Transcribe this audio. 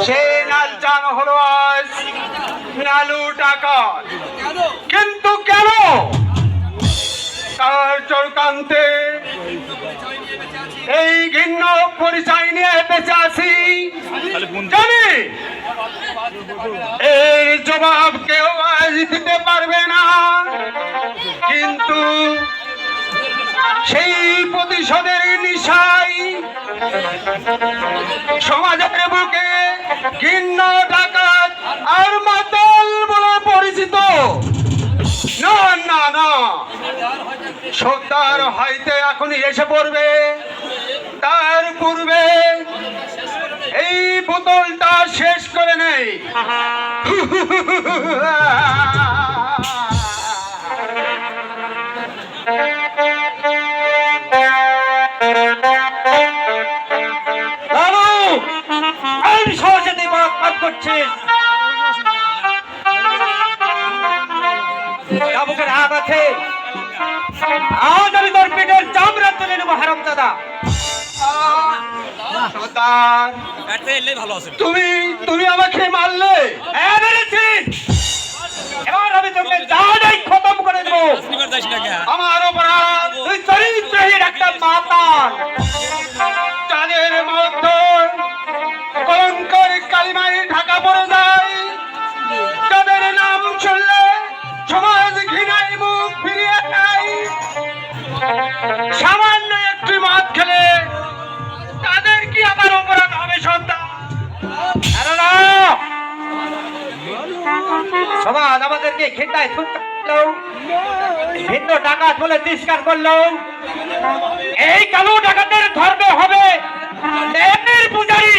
সে লালচান হলো আজ লালু ডাকাত। কিন্তু কেন? তার চরকান্তে এই ঘৃণ্য পরিচয় নিয়ে বেঁচে আছি জানি। এর জবাব কেউ আজ দিতে পারবে না, কিন্তু সেই প্রতিশোধের নিশাই সমাজের বুকে ঘৃণ্য ডাকাত আর মাতাল বলে পরিচিত। না না না, সত্যার হয়তো এখনই এসে পড়বে। তার পূর্বে এই বোতলটা শেষ করে নেই। করছিস রাগ আছে? আজ আমি তোর পেটের চামড়া তুলে নেবো হারামজাদা। তুমি তুমি আমাকে মারলে, এবার আমি তোকে জানাই খতম করে দেবো। আমার অপরাধ, তুই চরিত্রহীন একটা মাতাল, যাদের মধ্যে কলঙ্কের কালিমায় ঢাকা পড়ে যায়, যাদের নাম শুনলে সমাজ ঘৃণায় মুখ ফিরিয়ে নেয়। সামান্য একটি মদ খেলে তাদের কি আবার অপরাধ হবে সন্তান? সমাজ আমাদেরকে ঘৃণায় ছুটলো, ভিন্ন ডাকাত বলে তিরস্কার করলো। এই কালো ডাকাতের ধর্ম হবে পূজারী।